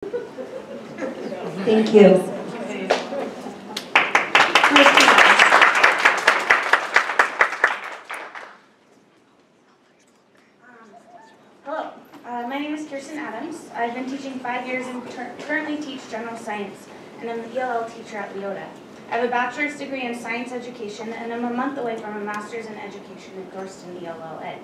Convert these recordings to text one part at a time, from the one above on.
Thank you. Hello, my name is Kirsten Adams. I've been teaching 5 years and currently teach general science, and I'm the ELL teacher at Leota. I have a bachelor's degree in science education, and I'm a month away from a master's in education endorsed in ELL Ed.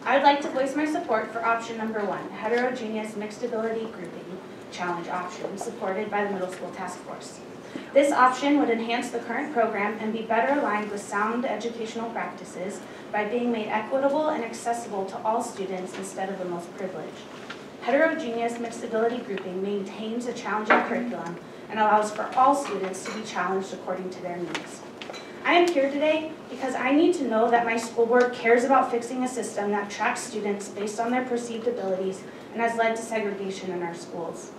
I would like to voice my support for option number 1, heterogeneous mixed ability grouping challenge option, supported by the Middle School Task Force. This option would enhance the current program and be better aligned with sound educational practices by being made equitable and accessible to all students instead of the most privileged. Heterogeneous mixed ability grouping maintains a challenging curriculum and allows for all students to be challenged according to their needs. I am here today because I need to know that my school board cares about fixing a system that tracks students based on their perceived abilities and has led to segregation in our schools.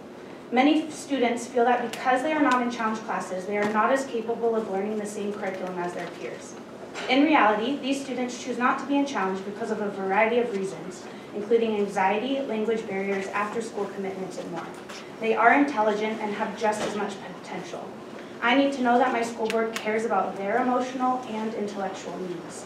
Many students feel that because they are not in challenge classes, they are not as capable of learning the same curriculum as their peers. In reality, these students choose not to be in challenge because of a variety of reasons, including anxiety, language barriers, after-school commitments, and more. They are intelligent and have just as much potential. I need to know that my school board cares about their emotional and intellectual needs.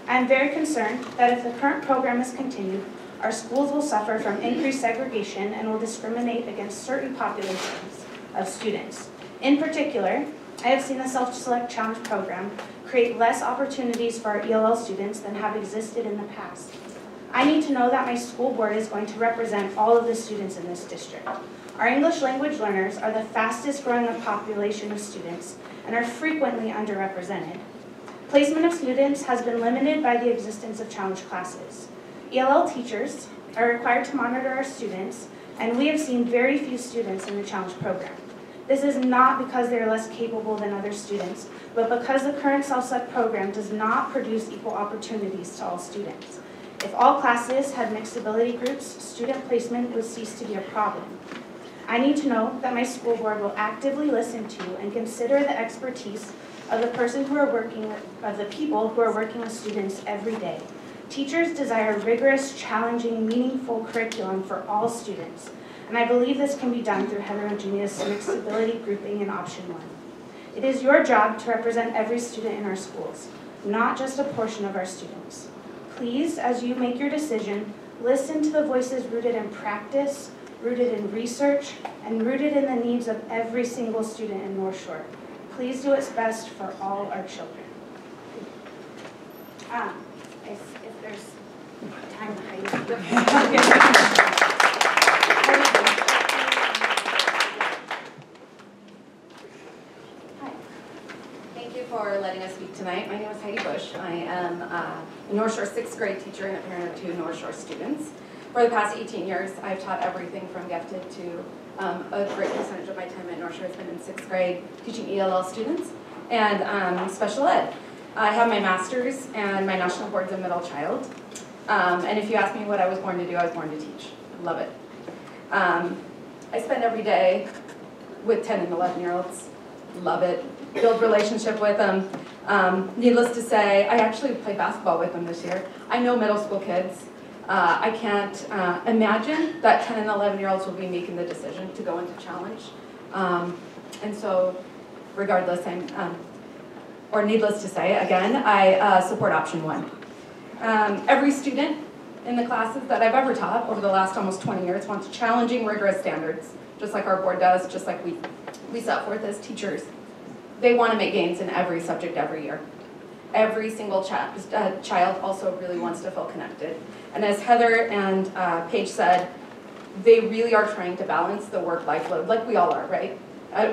I am very concerned that if the current program is continued, our schools will suffer from increased segregation and will discriminate against certain populations of students. In particular, I have seen the Self-Select Challenge program create less opportunities for our ELL students than have existed in the past. I need to know that my school board is going to represent all of the students in this district. Our English language learners are the fastest growing population of students and are frequently underrepresented. Placement of students has been limited by the existence of challenge classes. ELL teachers are required to monitor our students, and we have seen very few students in the challenge program. This is not because they are less capable than other students, but because the current self-select program does not produce equal opportunities to all students. If all classes had mixed ability groups, student placement would cease to be a problem. I need to know that my school board will actively listen to and consider the expertise of the people who are working with students every day. Teachers desire rigorous, challenging, meaningful curriculum for all students, and I believe this can be done through heterogeneous mixed ability grouping in option 1. It is your job to represent every student in our schools, not just a portion of our students. Please, as you make your decision, listen to the voices rooted in practice, rooted in research, and rooted in the needs of every single student in North Shore. Please do what's best for all our children. If there's time to Hi. Thank you for letting us speak tonight. My name is Heidi Bush. I am a North Shore 6th grade teacher and a parent of 2 North Shore students. For the past 18 years, I've taught everything from gifted to a great percentage of my time at North Shore has been in 6th grade teaching ELL students and special ed. I have my master's and my national boards in middle child. And if you ask me what I was born to do, I was born to teach. I love it. I spend every day with 10 and 11-year-olds. Love it. Build relationship with them. Needless to say, I actually played basketball with them this year. I know middle school kids. I can't imagine that 10 and 11-year-olds will be making the decision to go into challenge. And so, regardless, or needless to say, again, I support option 1. Every student in the classes that I've ever taught over the last almost 20 years wants challenging, rigorous standards, just like our board does, just like we set forth as teachers. They want to make gains in every subject every year. Every single child also really wants to feel connected. And as Heather and Paige said, they really are trying to balance the work-life load, like we all are, right?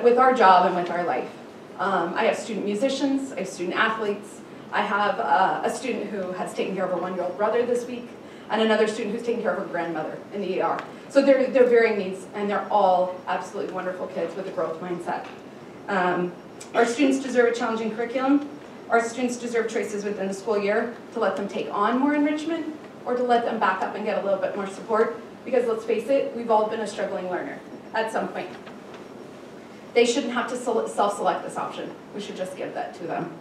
With our job and with our life. I have student musicians, I have student athletes, I have a student who has taken care of her 1-year-old brother this week, and another student who's taking care of her grandmother in the ER. So they're varying needs, and they're all absolutely wonderful kids with a growth mindset. Our students deserve a challenging curriculum. Our students deserve choices within the school year to let them take on more enrichment or to let them back up and get a little bit more support, because let's face it, we've all been a struggling learner at some point. They shouldn't have to self-select this option. We should just give that to them.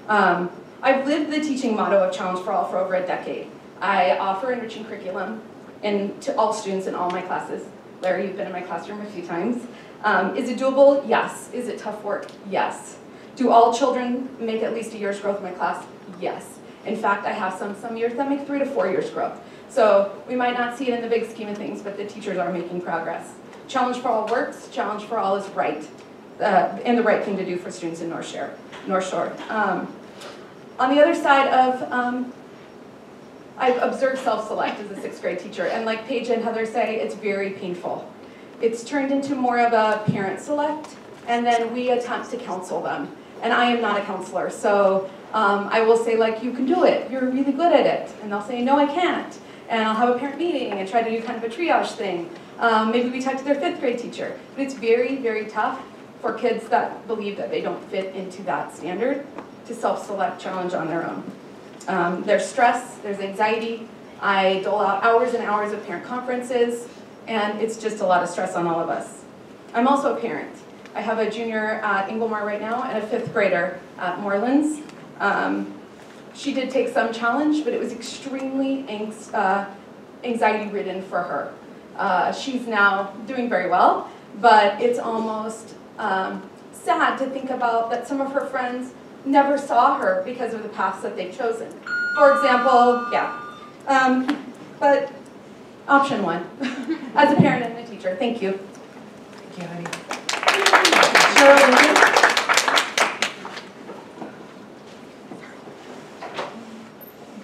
I've lived the teaching motto of Challenge for All for over a decade. I offer enriching curriculum to all students in all my classes. Larry, you've been in my classroom a few times. Is it doable? Yes. Is it tough work? Yes. Do all children make at least a year's growth in my class? Yes. In fact, I have some years that make 3 to 4 years growth. So we might not see it in the big scheme of things, but the teachers are making progress. Challenge for All works. Challenge for All is right, and the right thing to do for students in North Shore. On the other side of, I've observed self-select as a 6th grade teacher, and like Paige and Heather say, it's very painful. It's turned into more of a parent select, and then we attempt to counsel them. And I am not a counselor, so I will say, like, you can do it, you're really good at it. And they'll say, no, I can't. And I'll have a parent meeting and try to do kind of a triage thing. Maybe we talk to their 5th grade teacher. But it's very, very tough for kids that believe that they don't fit into that standard to self-select challenge on their own. There's stress, there's anxiety. I dole out hours and hours of parent conferences, and it's just a lot of stress on all of us. I'm also a parent. I have a junior at Inglemoor right now and a 5th grader at Morelands. She did take some challenge, but it was extremely anxiety-ridden for her. She's now doing very well, but it's almost sad to think about that some of her friends never saw her because of the paths that they've chosen. For example, but option 1, as a parent and a teacher. Thank you. Thank you, honey.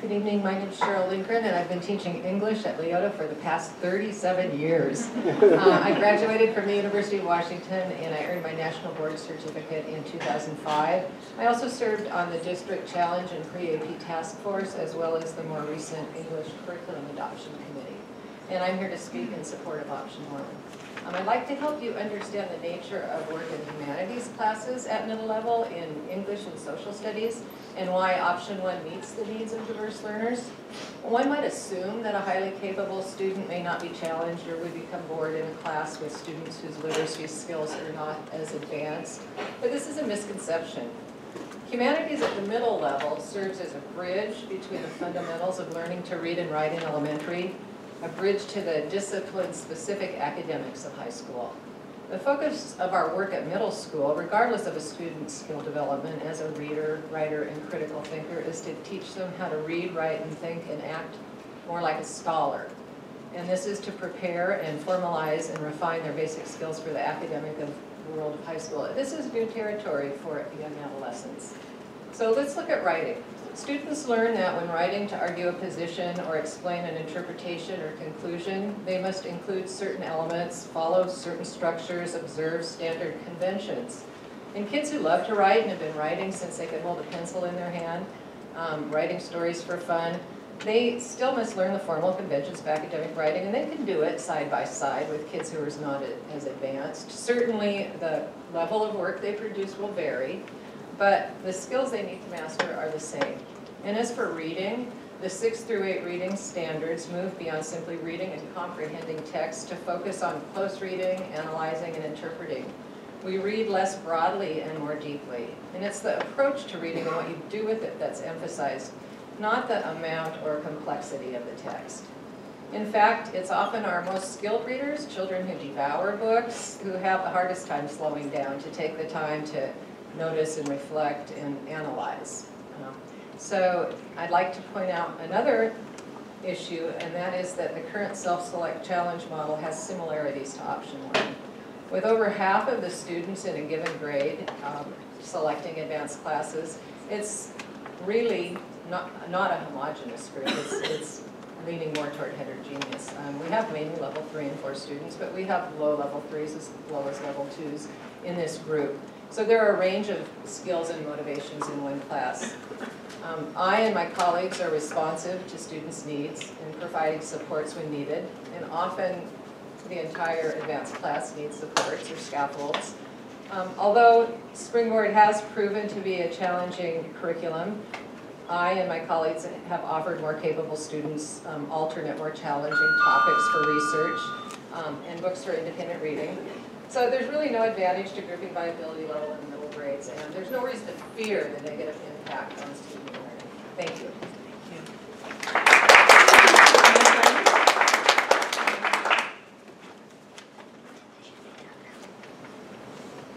Good evening, my name is Cheryl Lindgren, and I've been teaching English at Leota for the past 37 years. I graduated from the University of Washington, and I earned my National Board Certificate in 2005. I also served on the District Challenge and Pre-AP Task Force, as well as the more recent English Curriculum Adoption Committee. And I'm here to speak in support of Option 1. I'd like to help you understand the nature of work in humanities classes at middle level in English and social studies, and why Option 1 meets the needs of diverse learners. One might assume that a highly capable student may not be challenged or would become bored in a class with students whose literacy skills are not as advanced, but this is a misconception. Humanities at the middle level serves as a bridge between the fundamentals of learning to read and write in elementary, a bridge to the discipline-specific academics of high school. The focus of our work at middle school, regardless of a student's skill development as a reader, writer, and critical thinker, is to teach them how to read, write, and think and act more like a scholar. And this is to prepare and formalize and refine their basic skills for the academic world of high school. This is new territory for young adolescents. So let's look at writing. Students learn that when writing to argue a position or explain an interpretation or conclusion, they must include certain elements, follow certain structures, observe standard conventions. And kids who love to write and have been writing since they could hold a pencil in their hand, writing stories for fun, they still must learn the formal conventions of academic writing, and they can do it side by side with kids who are not as advanced. Certainly the level of work they produce will vary, but the skills they need to master are the same. And as for reading, the 6th through 8 reading standards move beyond simply reading and comprehending text to focus on close reading, analyzing, and interpreting. We read less broadly and more deeply. And it's the approach to reading and what you do with it that's emphasized, not the amount or complexity of the text. In fact, it's often our most skilled readers, children who devour books, who have the hardest time slowing down to take the time to notice and reflect and analyze. So I'd like to point out another issue, and that is that the current self-select challenge model has similarities to Option 1. With over half of the students in a given grade selecting advanced classes, it's really not a homogeneous group. It's leaning more toward heterogeneous. We have mainly level 3 and 4 students, but we have low level 3s as well as level 2s in this group. So there are a range of skills and motivations in one class. I and my colleagues are responsive to students' needs and providing supports when needed, and often the entire advanced class needs supports or scaffolds. Although Springboard has proven to be a challenging curriculum, I and my colleagues have offered more capable students alternate, more challenging topics for research and books for independent reading. So there's really no advantage to grouping by ability level in the middle grades, and there's no reason to fear the negative impact on student learning. Thank you.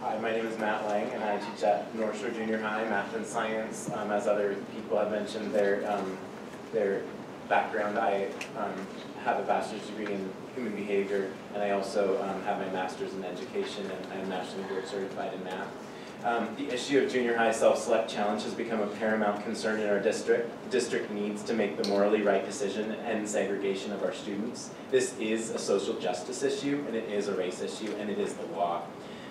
Hi, my name is Matt Lang, and I teach at North Shore Junior High, math and science. As other people have mentioned their background, I have a bachelor's degree in human behavior, and I also have my master's in education, and I am nationally board certified in math. The issue of junior high self-select challenge has become a paramount concern in our district. The district needs to make the morally right decision and end segregation of our students. This is a social justice issue, and it is a race issue, and it is the law.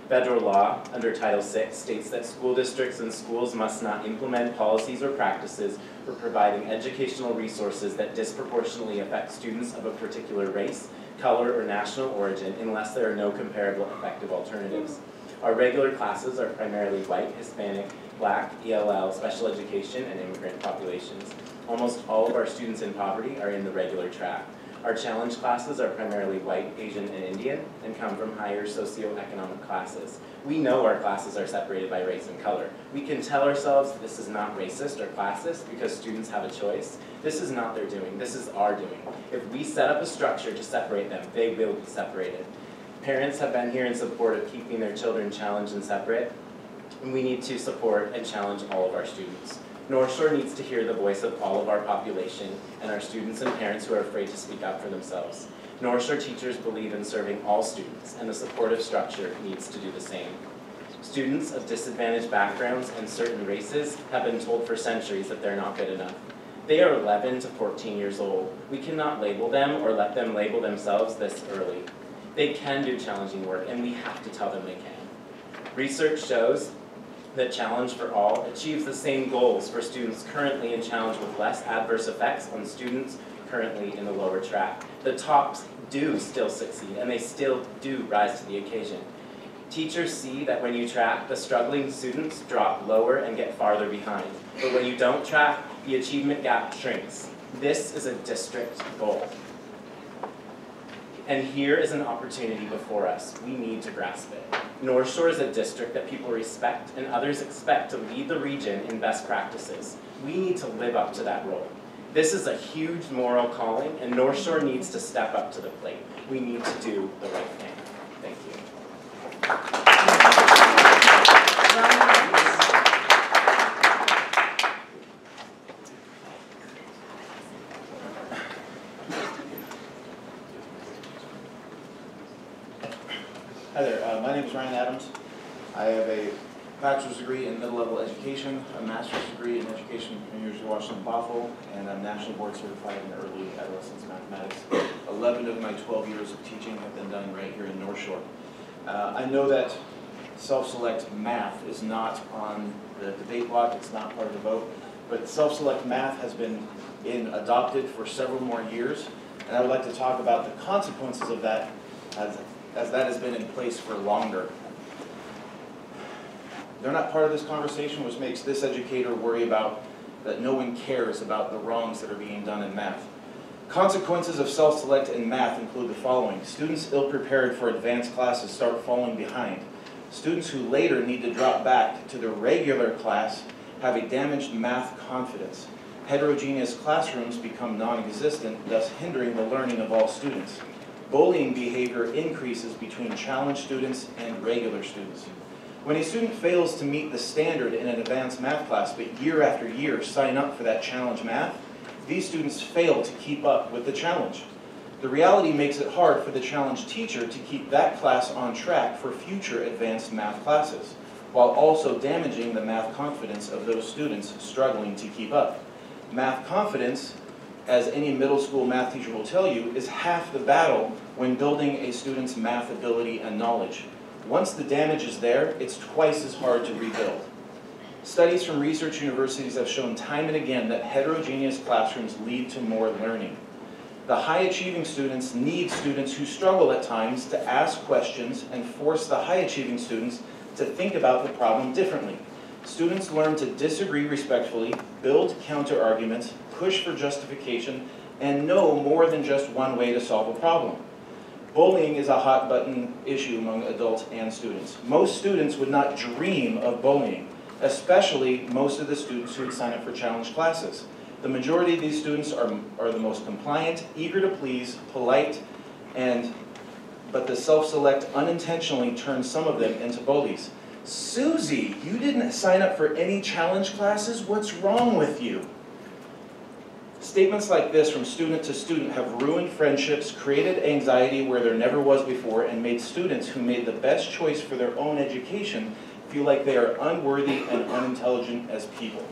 Federal law, under Title VI, states that school districts and schools must not implement policies or practices for providing educational resources that disproportionately affect students of a particular race, color, or national origin unless there are no comparable effective alternatives. Our regular classes are primarily white, Hispanic, Black, ELL, special education, and immigrant populations. Almost all of our students in poverty are in the regular track. Our challenge classes are primarily white, Asian, and Indian, and come from higher socioeconomic classes. We know our classes are separated by race and color. We can tell ourselves this is not racist or classist because students have a choice. This is not their doing, this is our doing. If we set up a structure to separate them, they will be separated. Parents have been here in support of keeping their children challenged and separate, and we need to support and challenge all of our students. North Shore needs to hear the voice of all of our population and our students and parents who are afraid to speak up for themselves. North Shore teachers believe in serving all students, and the supportive structure needs to do the same. Students of disadvantaged backgrounds and certain races have been told for centuries that they're not good enough. They are 11 to 14 years old. We cannot label them or let them label themselves this early. They can do challenging work, and we have to tell them they can. Research shows that Challenge for All achieves the same goals for students currently in Challenge with less adverse effects on students currently in the lower track. The tops do still succeed, and they still do rise to the occasion. Teachers see that when you track, the struggling students drop lower and get farther behind. But when you don't track, the achievement gap shrinks. This is a district goal. And here is an opportunity before us. We need to grasp it. North Shore is a district that people respect and others expect to lead the region in best practices. We need to live up to that role. This is a huge moral calling, and North Shore needs to step up to the plate. We need to do the right thing. Thank you. Hi there, my name is Ryan Adams. I have a bachelor's degree in middle-level education, a master's degree in education from the University of Washington, Bothell, and I'm national board certified in early adolescence mathematics. 11 of my 12 years of teaching have been done right here in North Shore. I know that self-select math is not on the debate block, it's not part of the vote, but self-select math has been adopted for several more years, and I would like to talk about the consequences of that as that has been in place for longer. They're not part of this conversation, which makes this educator worry about that no one cares about the wrongs that are being done in math. Consequences of self-select in math include the following. Students ill-prepared for advanced classes start falling behind. Students who later need to drop back to their regular class have a damaged math confidence. Heterogeneous classrooms become non-existent, thus hindering the learning of all students. Bullying behavior increases between challenge students and regular students. When a student fails to meet the standard in an advanced math class, but year after year sign up for that challenge math, these students fail to keep up with the challenge. The reality makes it hard for the challenge teacher to keep that class on track for future advanced math classes, while also damaging the math confidence of those students struggling to keep up. Math confidence, as any middle school math teacher will tell you, is half the battle when building a student's math ability and knowledge. Once the damage is there, it's twice as hard to rebuild. Studies from research universities have shown time and again that heterogeneous classrooms lead to more learning. The high-achieving students need students who struggle at times to ask questions and force the high-achieving students to think about the problem differently. Students learn to disagree respectfully, build counter-arguments, push for justification, and know more than just one way to solve a problem. Bullying is a hot-button issue among adults and students. Most students would not dream of bullying, especially most of the students who would sign up for challenge classes. The majority of these students are the most compliant, eager to please, polite, but the self-select unintentionally turns some of them into bullies. Susie, you didn't sign up for any challenge classes? What's wrong with you? Statements like this from student to student have ruined friendships, created anxiety where there never was before, and made students who made the best choice for their own education feel like they are unworthy and unintelligent as people.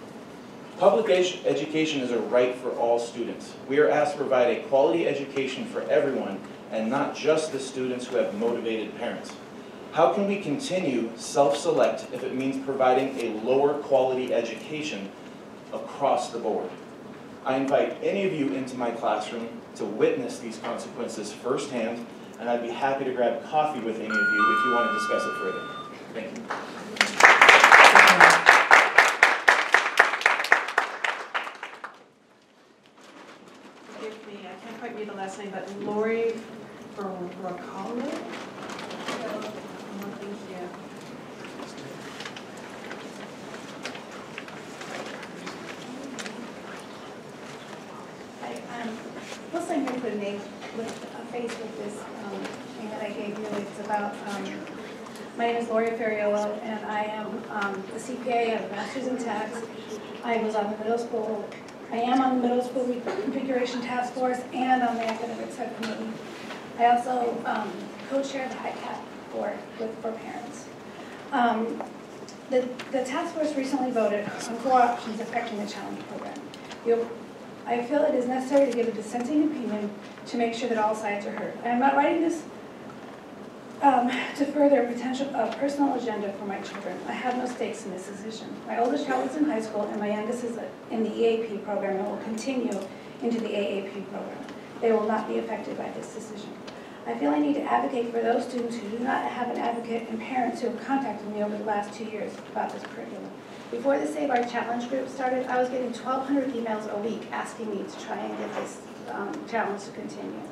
Public education is a right for all students. We are asked to provide a quality education for everyone and not just the students who have motivated parents. How can we continue self-select if it means providing a lower quality education across the board? I invite any of you into my classroom to witness these consequences firsthand, and I'd be happy to grab coffee with any of you if you want to discuss it further. Thank you. Forgive me, I can't quite read the last name, but Lori Bracalo? Thank you. We'll send you a name with a face with this thing that I gave you. It's about, my name is Lori Ferriolo, and I am a CPA, I have a master's in tax. I was on the middle school, I am on the middle school reconfiguration task force and on the academic subcommittee. I also co-chair the HICAP board for parents. The task force recently voted on 4 options affecting the challenge program. I feel it is necessary to give a dissenting opinion to make sure that all sides are heard. I am not writing this to further a potential personal agenda for my children. I have no stakes in this decision. My oldest child is in high school and my youngest is in the EAP program and will continue into the AAP program. They will not be affected by this decision. I feel I need to advocate for those students who do not have an advocate and parents who have contacted me over the last 2 years about this curriculum. Before the Save Our Challenge group started, I was getting 1,200 emails a week asking me to try and get this challenge to continue.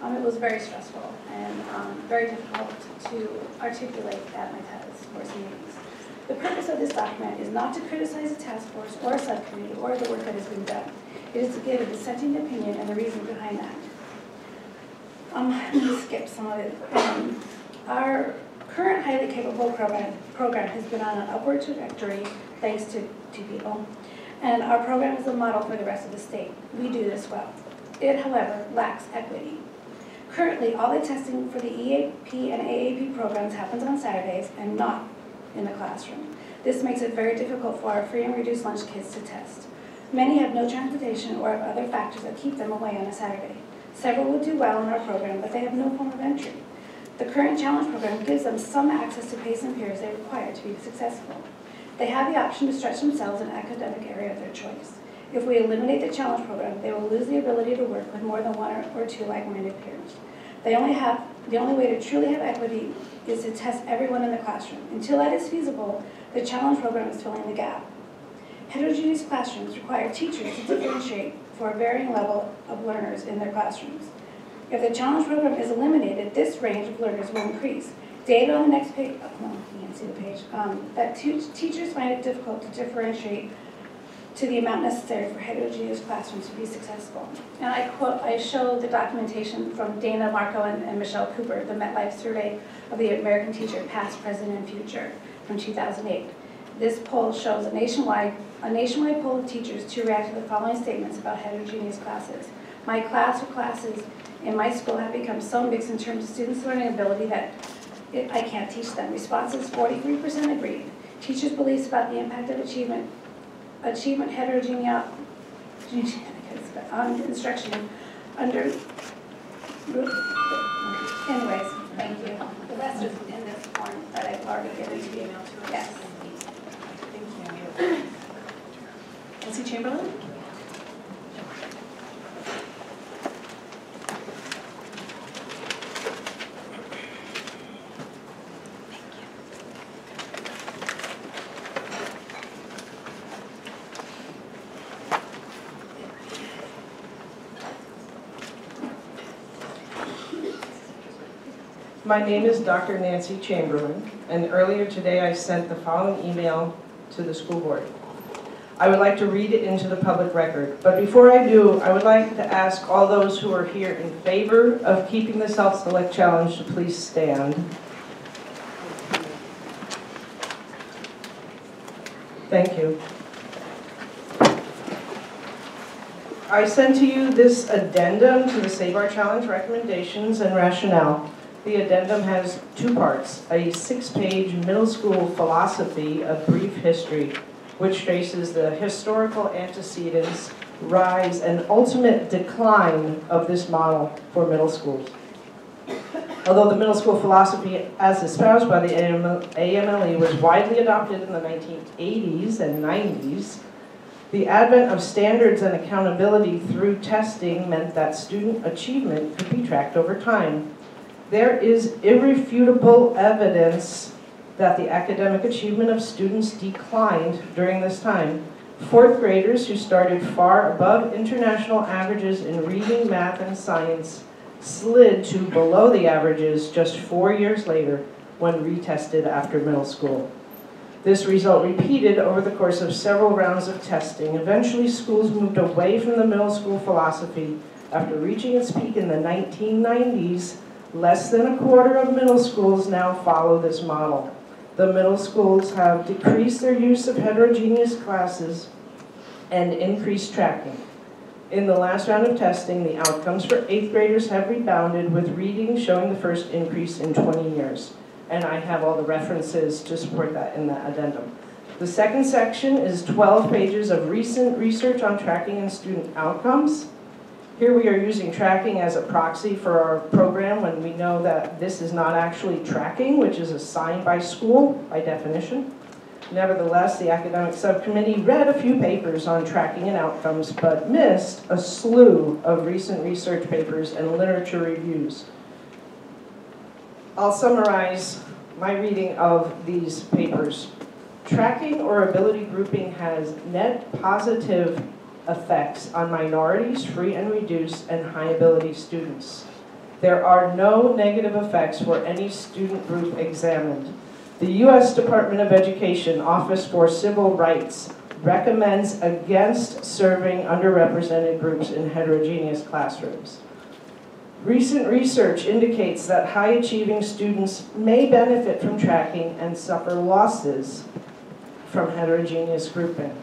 It was very stressful and very difficult to articulate at my task force meetings. The purpose of this document is not to criticize a task force or a subcommittee or the work that has been done. It is to give a dissenting opinion and the reason behind that. Let me skip some of it. Our current highly capable program has been on an upward trajectory thanks to 2 people, and our program is a model for the rest of the state. We do this well. It, however, lacks equity. Currently, all the testing for the EAP and AAP programs happens on Saturdays and not in the classroom. This makes it very difficult for our free and reduced lunch kids to test. Many have no transportation or have other factors that keep them away on a Saturday. Several will do well in our program, but they have no form of entry. The current challenge program gives them some access to PACE and peers they require to be successful. They have the option to stretch themselves in an academic area of their choice. If we eliminate the challenge program, they will lose the ability to work with more than 1 or 2 like-minded peers. The only way to truly have equity is to test everyone in the classroom. Until that is feasible, the challenge program is filling the gap. Heterogeneous classrooms require teachers to differentiate for a varying level of learners in their classrooms. If the challenge program is eliminated, this range of learners will increase. Data on the next page, no, you can't see the page, that teachers find it difficult to differentiate to the amount necessary for heterogeneous classrooms to be successful. And I show the documentation from Dana Marco and Michelle Cooper, the MetLife survey of the American teacher, past, present, and future from 2008. This poll shows a nationwide poll of teachers to react to the following statements about heterogeneous classes. My class or classes in my school have become so mixed in terms of students' learning ability that I can't teach them. Responses, 43% agreed. Teachers' beliefs about the impact of achievement heterogeneity on instruction under, anyways, thank you. The rest is in this form that I've already given to you. Yes. Thank you. Nancy Chamberlain? My name is Dr. Nancy Chamberlain, and earlier today I sent the following email to the school board. I would like to read it into the public record, but before I do, I would like to ask all those who are here in favor of keeping the self-select challenge to please stand. Thank you. I sent to you this addendum to the Save Our Challenge recommendations and rationale. The addendum has two parts: a 6-page middle school philosophy of brief history, which traces the historical antecedents, rise, and ultimate decline of this model for middle schools. Although the middle school philosophy, as espoused by the AMLE, was widely adopted in the 1980s and 90s, the advent of standards and accountability through testing meant that student achievement could be tracked over time. There is irrefutable evidence that the academic achievement of students declined during this time. Fourth graders who started far above international averages in reading, math, and science slid to below the averages just 4 years later when retested after middle school. This result repeated over the course of several rounds of testing. Eventually, schools moved away from the middle school philosophy. After reaching its peak in the 1990s, less than a quarter of middle schools now follow this model. The middle schools have decreased their use of heterogeneous classes and increased tracking. In the last round of testing, the outcomes for 8th graders have rebounded, with reading showing the first increase in 20 years. And I have all the references to support that in the addendum. The second section is 12 pages of recent research on tracking and student outcomes. Here we are using tracking as a proxy for our program when we know that this is not actually tracking, which is assigned by school by definition. Nevertheless, the academic subcommittee read a few papers on tracking and outcomes, but missed a slew of recent research papers and literature reviews. I'll summarize my reading of these papers. Tracking or ability grouping has net positive effects on minorities, free and reduced, and high ability students. There are no negative effects for any student group examined. The U.S. Department of Education Office for Civil Rights recommends against serving underrepresented groups in heterogeneous classrooms. Recent research indicates that high-achieving students may benefit from tracking and suffer losses from heterogeneous grouping.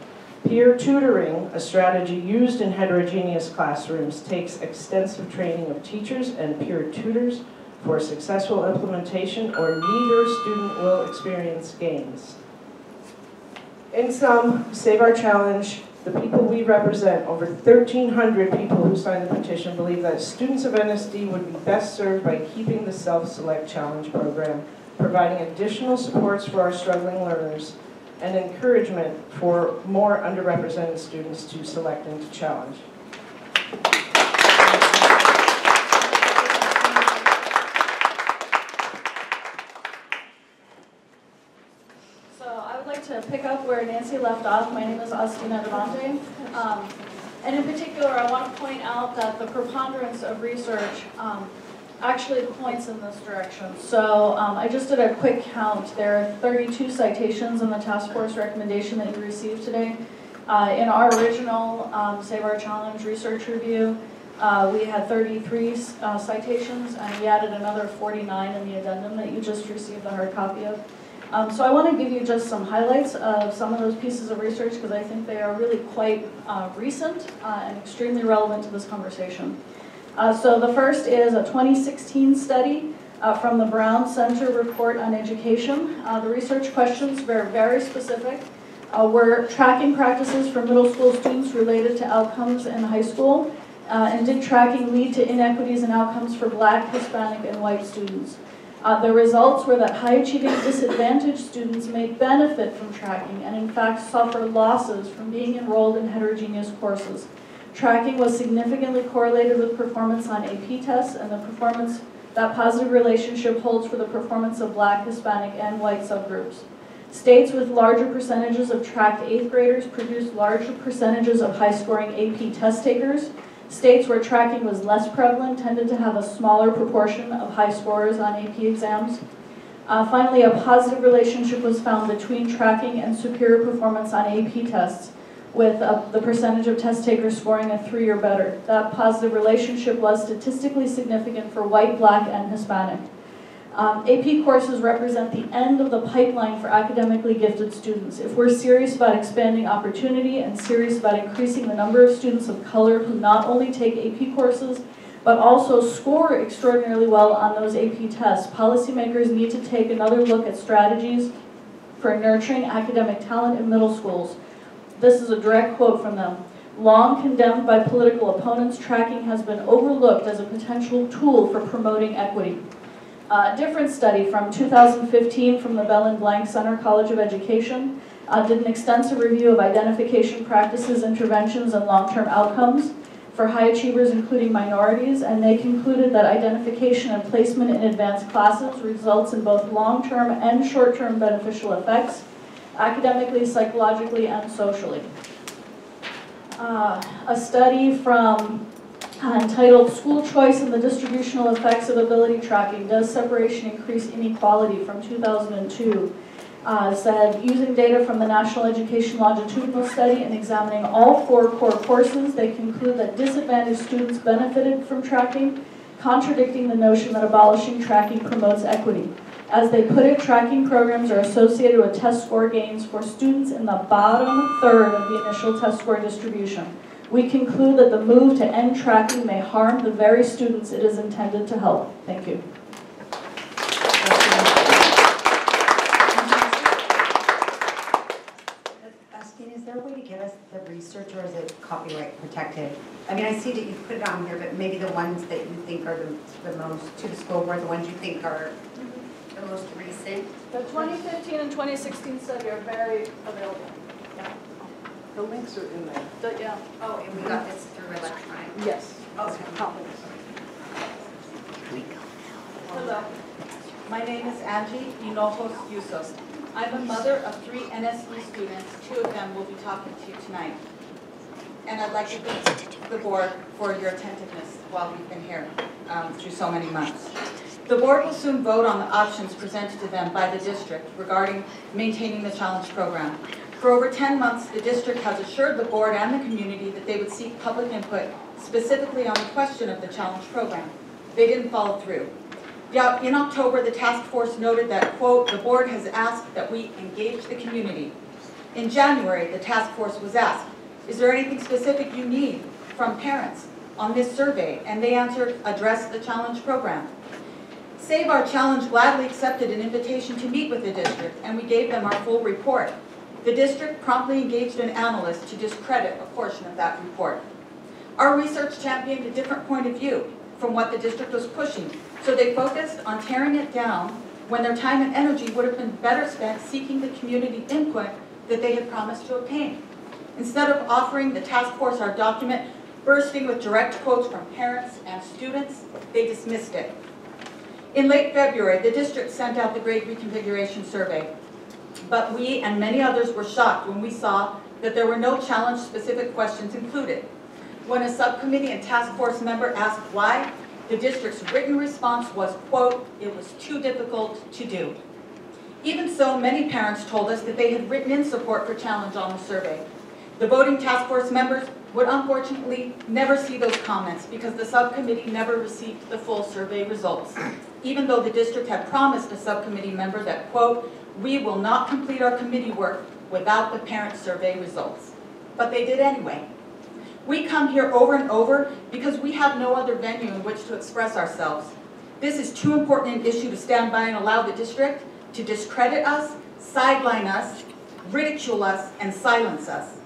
Peer tutoring, a strategy used in heterogeneous classrooms, takes extensive training of teachers and peer tutors for successful implementation, or neither student will experience gains. In sum, Save Our Challenge, the people we represent, over 1,300 people who signed the petition, believe that students of NSD would be best served by keeping the Self-Select Challenge program, providing additional supports for our struggling learners, and encouragement for more underrepresented students to select and to challenge. To pick up where Nancy left off, my name is Austina Devante. And in particular, I want to point out that the preponderance of research actually points in this direction. So I just did a quick count. There are 32 citations in the task force recommendation that you received today. In our original Save Our Challenge research review, we had 33 citations, and we added another 49 in the addendum that you just received the hard copy of. So I want to give you just some highlights of some of those pieces of research because I think they are really quite recent and extremely relevant to this conversation. So the first is a 2016 study from the Brown Center Report on Education. The research questions were very specific. Were tracking practices for middle school students related to outcomes in high school? And did tracking lead to inequities in outcomes for Black, Hispanic, and white students? The results were that high-achieving disadvantaged students may benefit from tracking and in fact suffer losses from being enrolled in heterogeneous courses. Tracking was significantly correlated with performance on AP tests, and that positive relationship holds for the performance of Black, Hispanic, and white subgroups. States with larger percentages of tracked 8th graders produced larger percentages of high-scoring AP test takers. States where tracking was less prevalent tended to have a smaller proportion of high scorers on AP exams. Finally, a positive relationship was found between tracking and superior performance on AP tests, with the percentage of test takers scoring a 3 or better. That positive relationship was statistically significant for white, Black, and Hispanic. AP courses represent the end of the pipeline for academically gifted students. If we're serious about expanding opportunity and serious about increasing the number of students of color who not only take AP courses, but also score extraordinarily well on those AP tests, policymakers need to take another look at strategies for nurturing academic talent in middle schools. This is a direct quote from them. Long condemned by political opponents, tracking has been overlooked as a potential tool for promoting equity. A different study from 2015 from the Bell and Blanc Center College of Education did an extensive review of identification practices, interventions, and long-term outcomes for high achievers, including minorities, and they concluded that identification and placement in advanced classes results in both long-term and short-term beneficial effects, academically, psychologically, and socially. A study from entitled School Choice and the Distributional Effects of Ability Tracking, Does Separation Increase Inequality, from 2002, said using data from the National Education Longitudinal Study and examining all 4 core courses, they conclude that disadvantaged students benefited from tracking, contradicting the notion that abolishing tracking promotes equity. As they put it, tracking programs are associated with test score gains for students in the bottom third of the initial test score distribution. We conclude that the move to end tracking may harm the very students it is intended to help. Thank you. Asking, is there a way to get us the research, or is it copyright protected? I mean, I see that you put it on here, but maybe the ones that you think are the most, to the school board, the ones you think are the most recent? The 2015 and 2016 study are very available. Yeah. The links are in there. Yeah. Oh, and we got this through electronic? Yes. Okay. Hello, my name is Angie Hinojos Yusos. I'm a mother of 3 NSD students. 2 of them will be talking to you tonight. And I'd like to thank the board for your attentiveness while we've been here through so many months. The board will soon vote on the options presented to them by the district regarding maintaining the challenge program. For over 10 months, the district has assured the board and the community that they would seek public input specifically on the question of the challenge program. They didn't follow through. In October, the task force noted that, quote, the board has asked that we engage the community. In January, the task force was asked, is there anything specific you need from parents on this survey? And they answered, address the challenge program. Save Our Challenge gladly accepted an invitation to meet with the district, and we gave them our full report. The district promptly engaged an analyst to discredit a portion of that report. Our research championed a different point of view from what the district was pushing, so they focused on tearing it down when their time and energy would have been better spent seeking the community input that they had promised to obtain. Instead of offering the task force our document, bursting with direct quotes from parents and students, they dismissed it. In late February, the district sent out the grade reconfiguration survey. But we and many others were shocked when we saw that there were no challenge-specific questions included. When a subcommittee and task force member asked why, the district's written response was, quote, it was too difficult to do. Even so, many parents told us that they had written in support for challenge on the survey. The voting task force members would unfortunately never see those comments because the subcommittee never received the full survey results, even though the district had promised a subcommittee member that, quote, we will not complete our committee work without the parent survey results. But they did anyway. We come here over and over because we have no other venue in which to express ourselves. This is too important an issue to stand by and allow the district to discredit us, sideline us, ridicule us, and silence us.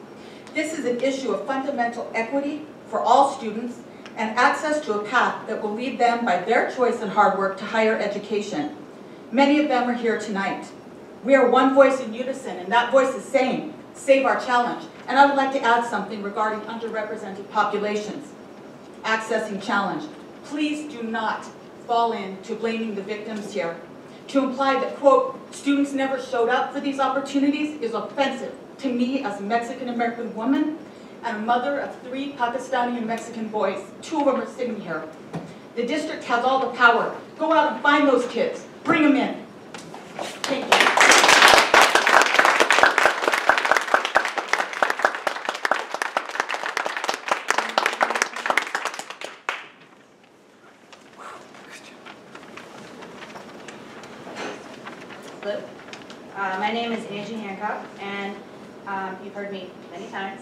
This is an issue of fundamental equity for all students and access to a path that will lead them by their choice and hard work to higher education. Many of them are here tonight. We are one voice in unison, and that voice is saying, save our challenge. And I would like to add something regarding underrepresented populations. Accessing challenge. Please do not fall into blaming the victims here. To imply that, quote, students never showed up for these opportunities is offensive to me as a Mexican-American woman and a mother of 3 Pakistani and Mexican boys. 2 of them are sitting here. The district has all the power. Go out and find those kids. Bring them in. Thank you. My name is Angie Hancock, and you've heard me many times.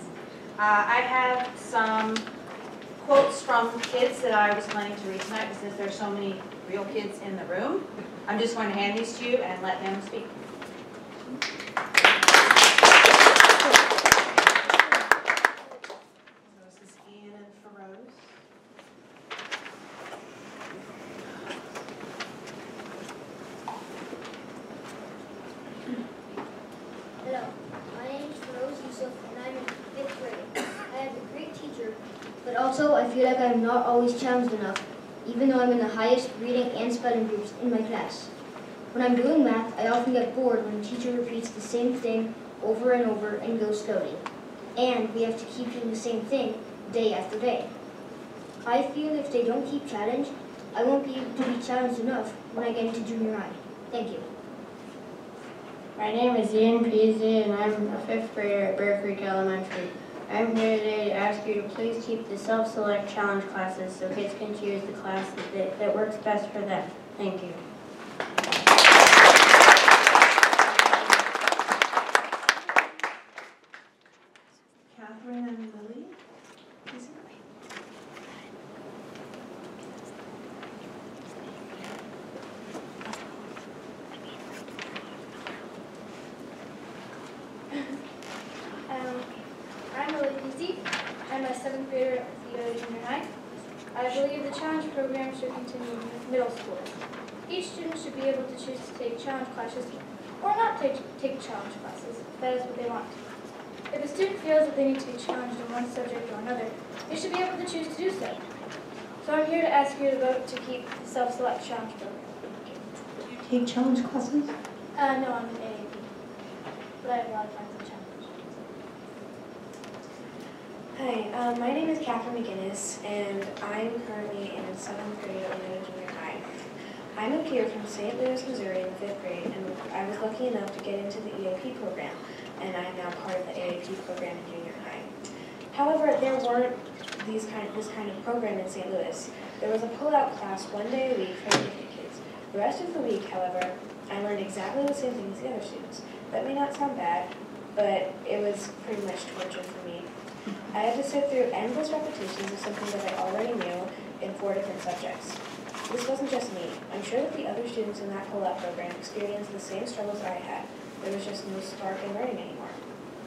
I have some quotes from kids that I was planning to read tonight, but since there's so many real kids in the room, I'm just going to hand these to you and let them speak. This is Ian and Feroz. Hello, my name is Feroz Yusuf and I'm in 5th grade. I have a great teacher, but also I feel like I am not always challenged enough, even though I'm in the highest reading and spelling groups in my class. When I'm doing math, I often get bored when the teacher repeats the same thing over and over and goes slowly. And we have to keep doing the same thing day after day. I feel if they don't keep challenged, I won't be able to be challenged enough when I get into junior high. Thank you. My name is Ian Peasy and I'm a 5th grader at Bear Creek Elementary. I'm here today to ask you to please keep the self-select challenge classes so kids can choose the class that works best for them. Thank you. Catherine and Lily. Please. I'm Lily Peasy. I'm a 7th grader at Leota Junior High. I believe the challenge program should continue in middle school. Each student should be able to choose to take challenge classes or not take challenge classes if that is what they want. If a student feels that they need to be challenged in one subject or another, they should be able to choose to do so. So I'm here to ask you to vote to keep the self-select challenge program. Do you take challenge classes? No, I'm an AAP, but I have a lot of friends in challenge. Hi, my name is Catherine McGinnis, and I'm currently in 7th grade at Leota Junior High. I'm a peer from St. Louis, Missouri in the 5th grade, and I was lucky enough to get into the EAP program, and I'm now part of the AAP program in junior high. However, there weren't this kind of program in St. Louis. There was a pull-out class one day a week for gifted kids. The rest of the week, however, I learned exactly the same thing as the other students. That may not sound bad, but it was pretty much torture for me. I had to sit through endless repetitions of something that I already knew in 4 different subjects. This wasn't just me. I'm sure that the other students in that pull-out program experienced the same struggles I had. There was just no spark in learning anymore.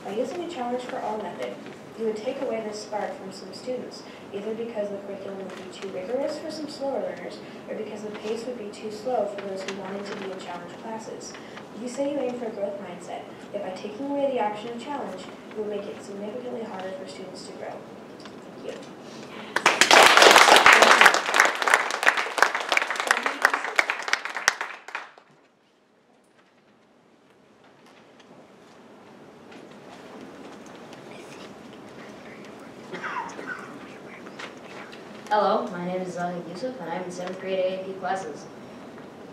By using a challenge for all method, you would take away this spark from some students, either because the curriculum would be too rigorous for some slower learners, or because the pace would be too slow for those who wanted to be in challenge classes. You say you aim for a growth mindset, yet by taking away the option of challenge, you will make it significantly harder for students to grow. Thank you. Hello, my name is Zahid Yusuf and I'm in 7th grade AAP classes.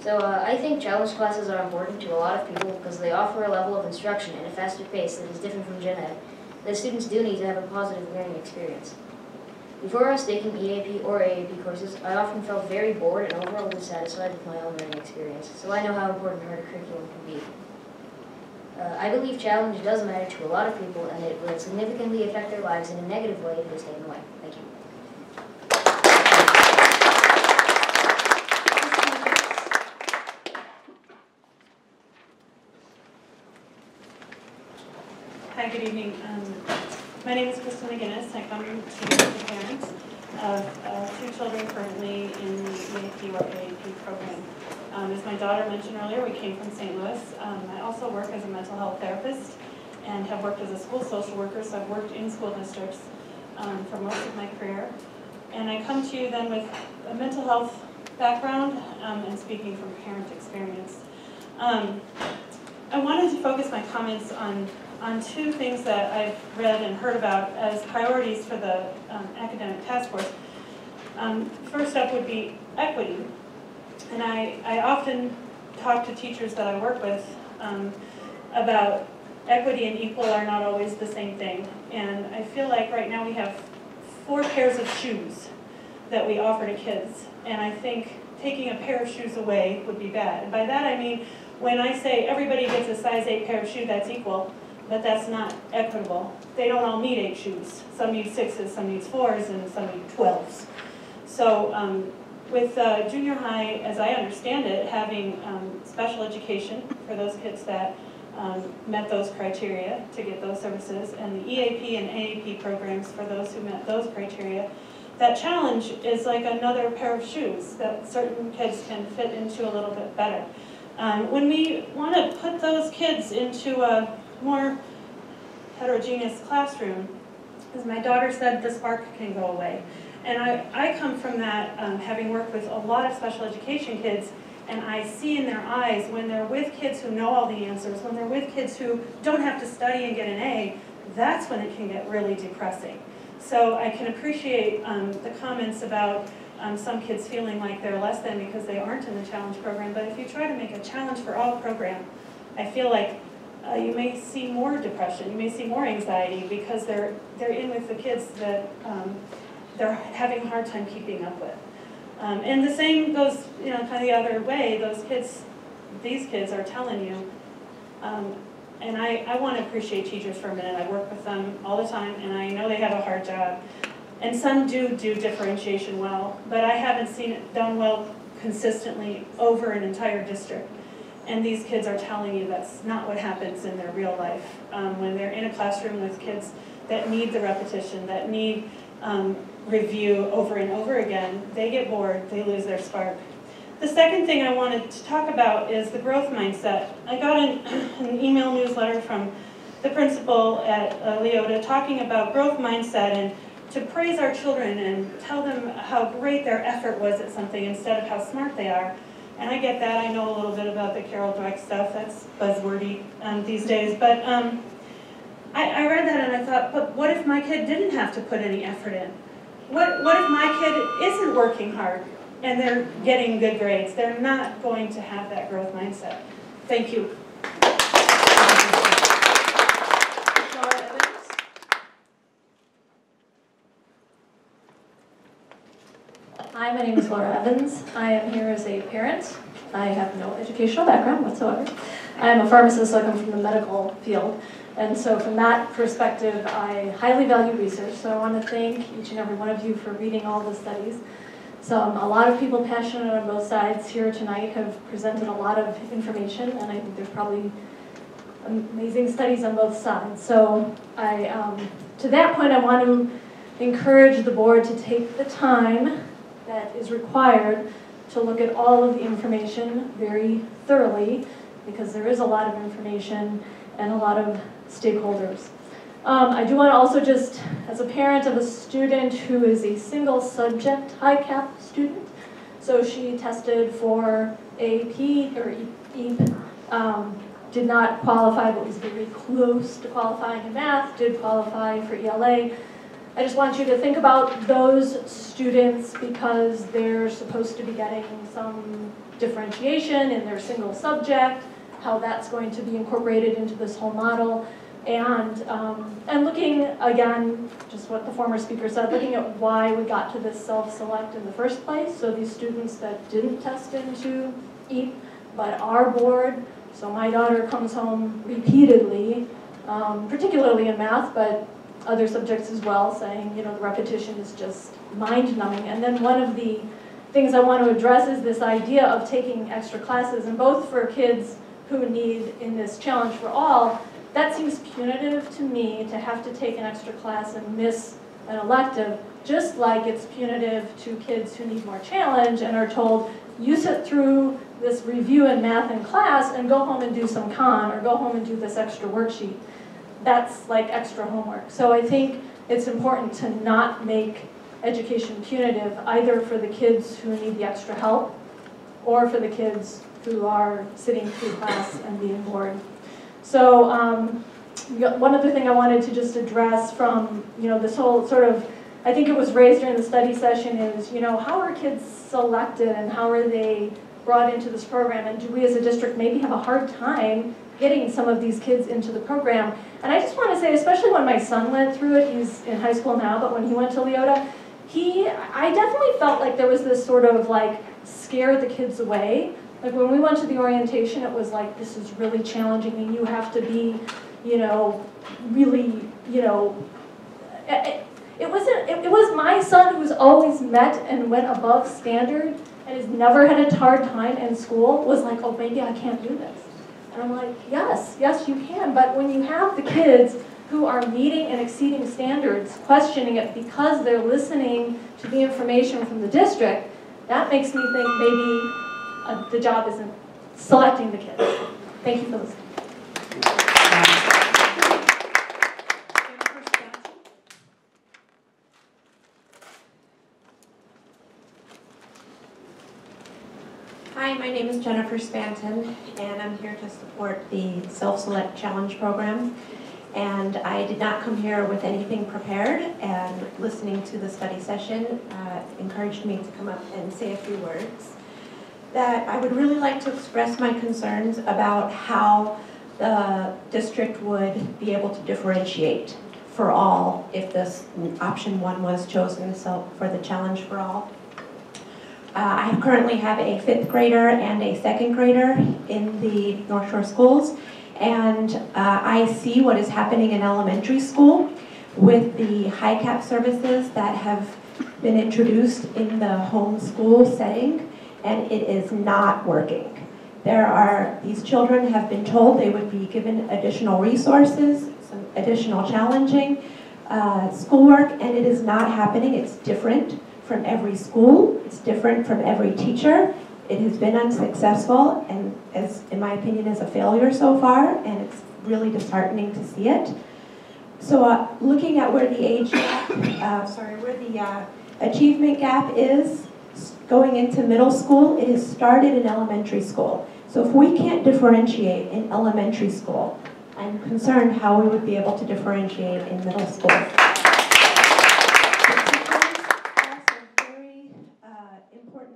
So I think challenge classes are important to a lot of people because they offer a level of instruction at a faster pace that is different from gen ed, that students do need to have a positive learning experience. Before I was taking EAP or AAP courses, I often felt very bored and overall dissatisfied with my own learning experience, so I know how important harder curriculum can be. I believe challenge does matter to a lot of people and it will significantly affect their lives in a negative way if it is taken away. Thank you. Hi, good evening. My name is Kristen McGinnis. I come to the parents of 2 children currently in the EAP or AAP program. As my daughter mentioned earlier, we came from St. Louis. I also work as a mental health therapist and have worked as a school social worker, so I've worked in school districts for most of my career. And I come to you then with a mental health background and speaking from parent experience. I wanted to focus my comments on 2 things that I've read and heard about as priorities for the academic task force. First up would be equity. And I often talk to teachers that I work with about equity and equal are not always the same thing. And I feel like right now we have 4 pairs of shoes that we offer to kids. And I think taking a pair of shoes away would be bad. And by that I mean when I say everybody gets a size 8 pair of shoe, that's equal, but that's not equitable. They don't all need 8 shoes. Some need 6s, some need 4s, and some need 12s. So with junior high, as I understand it, having special education for those kids that met those criteria to get those services, and the EAP and AAP programs for those who met those criteria, that challenge is like another pair of shoes that certain kids can fit into a little bit better. When we want to put those kids into a more heterogeneous classroom, as my daughter said, the spark can go away. And I come from that, having worked with a lot of special education kids, and I see in their eyes when they're with kids who know all the answers, when they're with kids who don't have to study and get an A, that's when it can get really depressing. So I can appreciate the comments about some kids feeling like they're less than because they aren't in the challenge program, but if you try to make a challenge for all program, I feel like you may see more depression, you may see more anxiety because they're in with the kids that they're having a hard time keeping up with. And the same goes, kind of the other way. These kids are telling you, and I want to appreciate teachers for a minute. I work with them all the time, and I know they have a hard job. And some do differentiation well, but I haven't seen it done well consistently over an entire district. And these kids are telling you that's not what happens in their real life. When they're in a classroom with kids that need the repetition, that need review over and over again, they get bored, they lose their spark. The second thing I wanted to talk about is the growth mindset. I got an email newsletter from the principal at Leota talking about growth mindset and to praise our children and tell them how great their effort was at something instead of how smart they are. And I get that. I know a little bit about the Carol Dweck stuff. That's buzzwordy these days. But I read that and I thought, but what if my kid didn't have to put any effort in? What if my kid isn't working hard and they're getting good grades? They're not going to have that growth mindset. Thank you. Hi, my name is Laura Evans. I am here as a parent. I have no educational background whatsoever. I am a pharmacist, so I come from the medical field. And so from that perspective, I highly value research. So I want to thank each and every one of you for reading all the studies. So a lot of people passionate on both sides here tonight have presented a lot of information, and I think there's probably amazing studies on both sides. So to that point, I want to encourage the board to take the time that is required to look at all of the information very thoroughly, because there is a lot of information and a lot of stakeholders. I do want to also just, as a parent of a student who is a single subject high-cap student, so she tested for AP or EAP, did not qualify but was very close to qualifying in math, did qualify for ELA. I just want you to think about those students because they're supposed to be getting some differentiation in their single subject, how that's going to be incorporated into this whole model, and looking, again, just what the former speaker said, looking at why we got to this self-select in the first place. So these students that didn't test into EAP, but are bored. So my daughter comes home repeatedly, particularly in math, but other subjects as well, saying, the repetition is just mind-numbing. And then one of the things I want to address is this idea of taking extra classes, and both for kids who need in this challenge for all, that seems punitive to me to have to take an extra class and miss an elective, just like it's punitive to kids who need more challenge and are told, you sit through this review in math in class and go home and do some con, or go home and do this extra worksheet. That's like extra homework. So I think it's important to not make education punitive, either for the kids who need the extra help or for the kids who are sitting through class and being bored. So one other thing I wanted to just address from this whole sort of, I think it was raised during the study session, is how are kids selected and how are they brought into this program, and do we as a district maybe have a hard time getting some of these kids into the program? And I just want to say, especially when my son went through it, he's in high school now, but when he went to Leota, I definitely felt like there was this sort of like scare the kids away Like when we went to the orientation, it was like, this is really challenging and you have to be, you know, really, you know, it was my son who's always met and went above standard and has never had a hard time in school was like, oh, maybe I can't do this. And I'm like, yes, yes, you can. But when you have the kids who are meeting and exceeding standards, questioning it because they're listening to the information from the district, that makes me think maybe the job isn't selecting the kids. Thank you for listening. Hi, my name is Jennifer Spanton, and I'm here to support the Self-Select Challenge program. And I did not come here with anything prepared, and listening to the study session encouraged me to come up and say a few words. That I would really like to express my concerns about how the district would be able to differentiate for all if this option 1 was chosen for the challenge for all. I currently have a 5th grader and a 2nd grader in the North Shore schools, and I see what is happening in elementary school with the high cap services that have been introduced in the homeschool setting, and it is not working. These children have been told they would be given additional resources, some additional challenging schoolwork, and it is not happening. It's different from every school. It's different from every teacher. It has been unsuccessful and, in my opinion, is a failure so far, and it's really disheartening to see it. So looking at where the age gap, where the achievement gap is going into middle school, it has started in elementary school. So if we can't differentiate in elementary school, I'm concerned how we would be able to differentiate in middle school.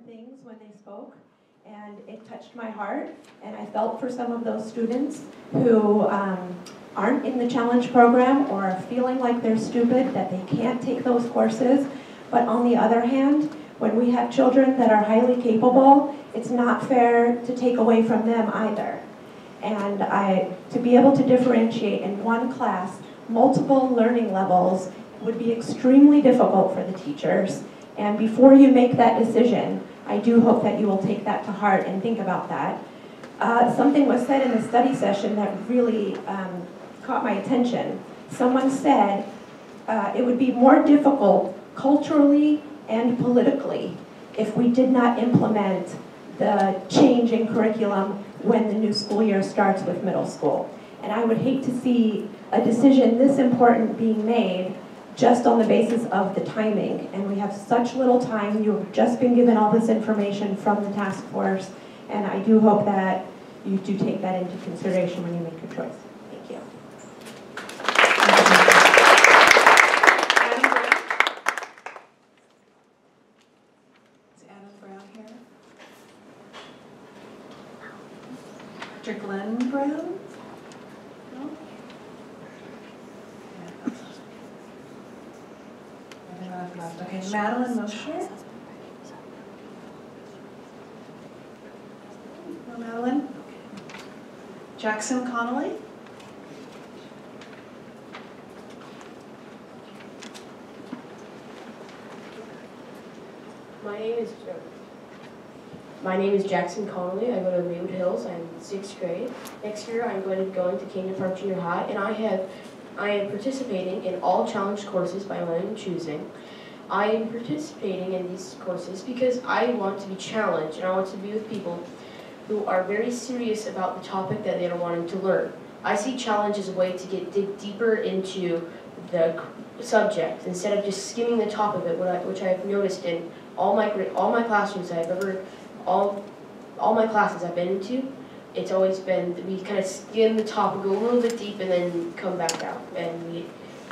Things when they spoke, and it touched my heart, and I felt for some of those students who aren't in the challenge program or are feeling like they're stupid, that they can't take those courses. But on the other hand, when we have children that are highly capable, it's not fair to take away from them either. And to be able to differentiate in one class multiple learning levels would be extremely difficult for the teachers. And before you make that decision, I do hope that you will take that to heart and think about that. Something was said in the study session that really caught my attention. Someone said it would be more difficult culturally and politically if we did not implement the change in curriculum when the new school year starts with middle school. And I would hate to see a decision this important being made just on the basis of the timing. And we have such little time. You've just been given all this information from the task force, and I do hope that you do take that into consideration when you make your choice. Thank you. Is Adam Brown here? Dr. Glenn Brown? No? Okay, Madeline Mosher? No, Madeline? Jackson Connolly? My name is Jackson Connolly. I go to Maywood Hills. I'm in 6th grade. Next year I'm going to go into Kingdom Park Junior High, and I am participating in all challenge courses by my own choosing. I am participating in these courses because I want to be challenged, and I want to be with people who are very serious about the topic that they are wanting to learn. I see challenge as a way to dig deeper into the subject instead of just skimming the top of it, which I've noticed in all my classrooms all my classes I've been into. It's always been we kind of skim the top and go a little bit deep and then come back out, and we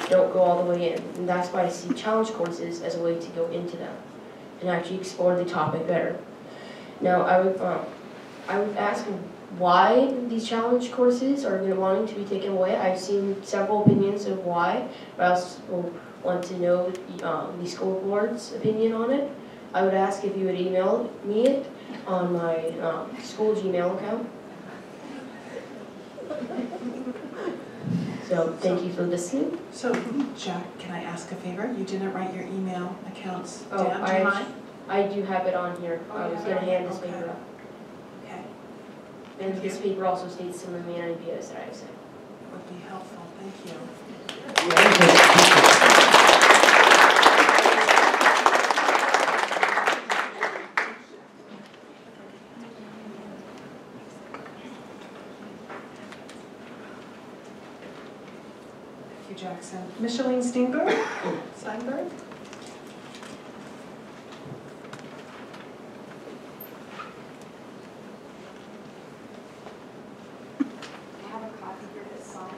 don't go all the way in. And that's why I see challenge courses as a way to go into them and actually explore the topic better. Now, I would ask why these challenge courses are wanting to be taken away. I've seen several opinions of why, but I also want to know the school board's opinion on it. I would ask if you would email me it, on my school Gmail account. So thank you for listening. So, Jack, can I ask a favor? You didn't write your email accounts Oh, down, do you mind? I do have it on here. Oh, I was yeah. gonna hand this Okay. paper up. Okay, And Thank this you. paper also states some of the main ideas that I've said. would be helpful, thank you. Thank you, Jackson. Micheline Steinberg? Steinberg? I have a copy here that's signed.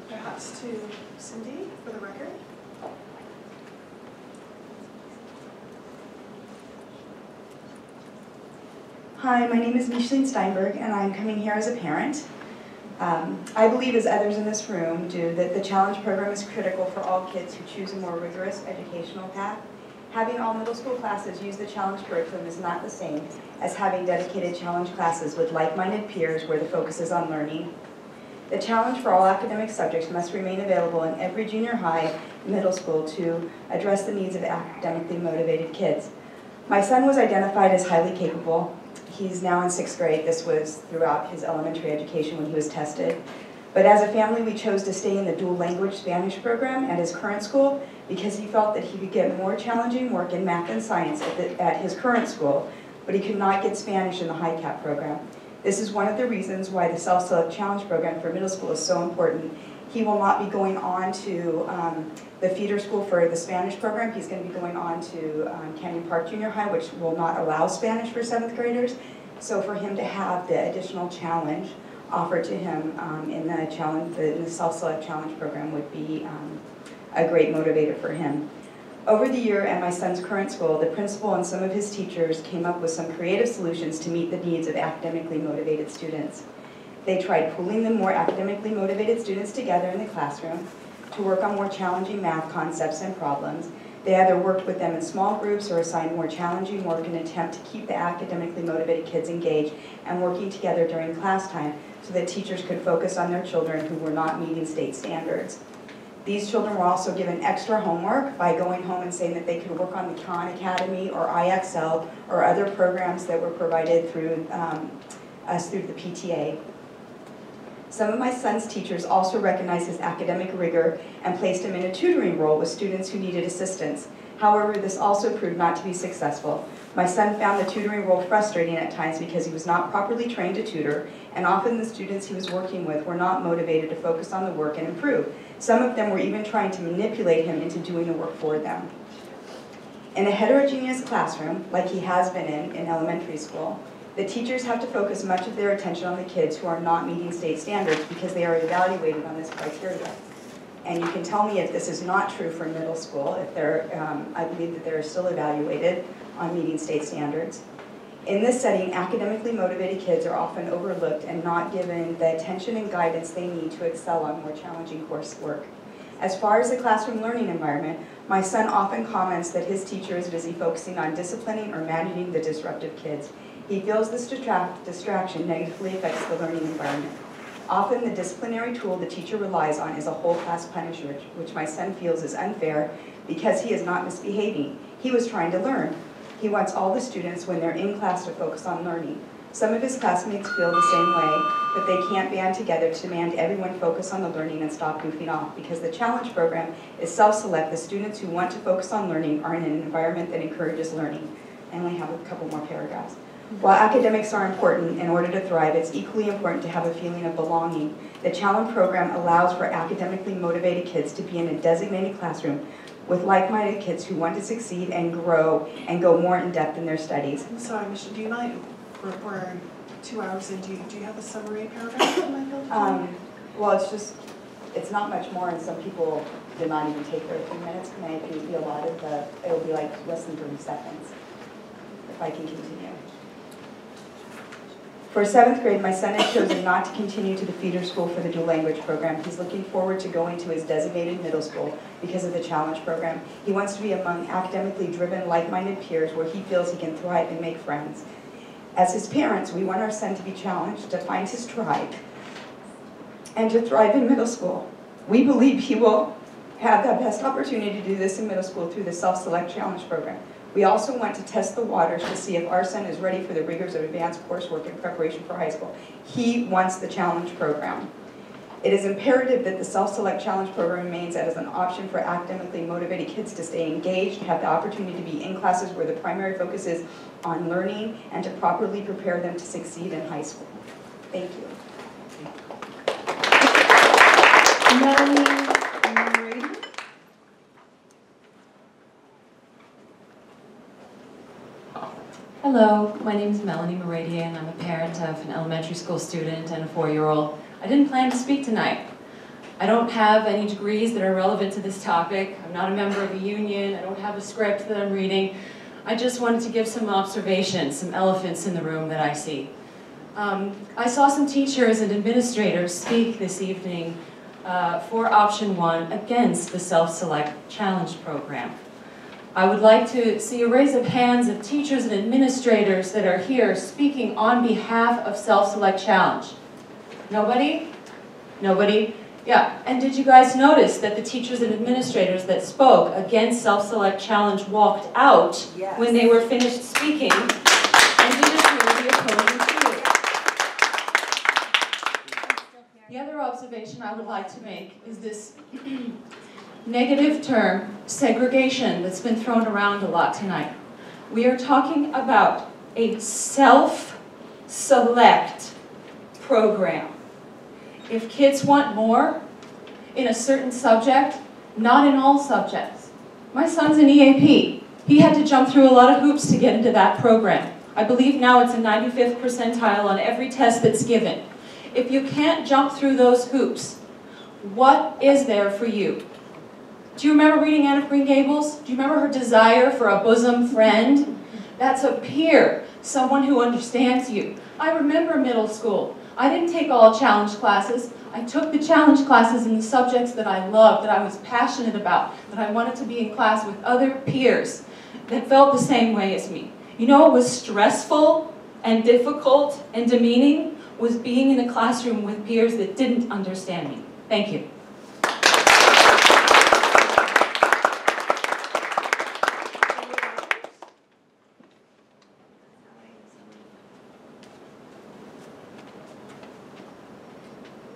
Perhaps to Cindy for the record? Hi, my name is Micheline Steinberg, and I'm coming here as a parent. I believe, as others in this room do, that the challenge program is critical for all kids who choose a more rigorous educational path. Having all middle school classes use the challenge curriculum is not the same as having dedicated challenge classes with like-minded peers where the focus is on learning. The challenge for all academic subjects must remain available in every junior high and middle school to address the needs of academically motivated kids. My son was identified as highly capable. He's now in 6th grade. This was throughout his elementary education when he was tested. But as a family, we chose to stay in the dual language Spanish program at his current school because he felt that he could get more challenging work in math and science at his current school, but he could not get Spanish in the high cap program. This is one of the reasons why the self-select challenge program for middle school is so important. He will not be going on to the feeder school for the Spanish program. He's going to be going on to Canyon Park Junior High, which will not allow Spanish for 7th graders. So for him to have the additional challenge offered to him in the self-select challenge program would be a great motivator for him. Over the year at my son's current school, the principal and some of his teachers came up with some creative solutions to meet the needs of academically motivated students. They tried pooling the more academically motivated students together in the classroom to work on more challenging math concepts and problems. They either worked with them in small groups or assigned more challenging work in an attempt to keep the academically motivated kids engaged and working together during class time so that teachers could focus on their children who were not meeting state standards. These children were also given extra homework by going home and saying that they could work on the Khan Academy or IXL or other programs that were provided through us through the PTA. Some of my son's teachers also recognized his academic rigor and placed him in a tutoring role with students who needed assistance. However, this also proved not to be successful. My son found the tutoring role frustrating at times because he was not properly trained to tutor, and often the students he was working with were not motivated to focus on the work and improve. Some of them were even trying to manipulate him into doing the work for them. In a heterogeneous classroom, like he has been in elementary school, the teachers have to focus much of their attention on the kids who are not meeting state standards because they are evaluated on this criteria. And you can tell me if this is not true for middle school, if they're, I believe that they're still evaluated on meeting state standards. In this setting, academically motivated kids are often overlooked and not given the attention and guidance they need to excel on more challenging coursework. As far as the classroom learning environment, my son often comments that his teacher is busy focusing on disciplining or managing the disruptive kids. He feels this distraction negatively affects the learning environment. Often the disciplinary tool the teacher relies on is a whole class punishment, which my son feels is unfair because he is not misbehaving. He was trying to learn. He wants all the students when they're in class to focus on learning. Some of his classmates feel the same way, but they can't band together to demand everyone focus on the learning and stop goofing off because the challenge program is self-select. The students who want to focus on learning are in an environment that encourages learning. I only have a couple more paragraphs. While academics are important in order to thrive, it's equally important to have a feeling of belonging. The challenge program allows for academically motivated kids to be in a designated classroom with like-minded kids who want to succeed and grow and go more in depth in their studies. I'm sorry, Michelle, do you mind, we're 2 hours in, do you have a summary paragraph that might help? Well, it's not much more, and some people did not even take their 3 minutes. Can I be allotted it'll be like less than 30 seconds, if I can continue. For 7th grade, my son has chosen not to continue to the feeder school for the dual language program. He's looking forward to going to his designated middle school because of the challenge program. He wants to be among academically driven, like-minded peers where he feels he can thrive and make friends. As his parents, we want our son to be challenged, to find his tribe, and to thrive in middle school. We believe he will have the best opportunity to do this in middle school through the Self-Select Challenge program. We also want to test the waters to see if our son is ready for the rigors of advanced coursework in preparation for high school. He wants the challenge program. It is imperative that the Self-Select Challenge program remains as an option for academically motivated kids to stay engaged, have the opportunity to be in classes where the primary focus is on learning, and to properly prepare them to succeed in high school. Thank you. Hello, my name is Melanie Moradier and I'm a parent of an elementary school student and a 4-year-old. I didn't plan to speak tonight. I don't have any degrees that are relevant to this topic. I'm not a member of a union. I don't have a script that I'm reading. I just wanted to give some observations, some elephants in the room that I see. I saw some teachers and administrators speak this evening for option 1 against the Self-Select Challenge program. I would like to see a raise of hands of teachers and administrators that are here speaking on behalf of Self-Select Challenge. Nobody? Nobody? Yeah, and did you guys notice that the teachers and administrators that spoke against Self-Select Challenge walked out when they were finished speaking and didn't hear the opposing view? The other observation I would like to make is this negative term, segregation, that's been thrown around a lot tonight. We are talking about a self-select program. If kids want more in a certain subject, not in all subjects. My son's an EAP. He had to jump through a lot of hoops to get into that program. I believe now it's a 95th percentile on every test that's given. If you can't jump through those hoops, what is there for you? Do you remember reading Anne of Green Gables? Do you remember her desire for a bosom friend? That's a peer, someone who understands you. I remember middle school. I didn't take all challenge classes. I took the challenge classes in the subjects that I loved, that I was passionate about, that I wanted to be in class with other peers that felt the same way as me. You know what was stressful and difficult and demeaning? Was being in a classroom with peers that didn't understand me. Thank you.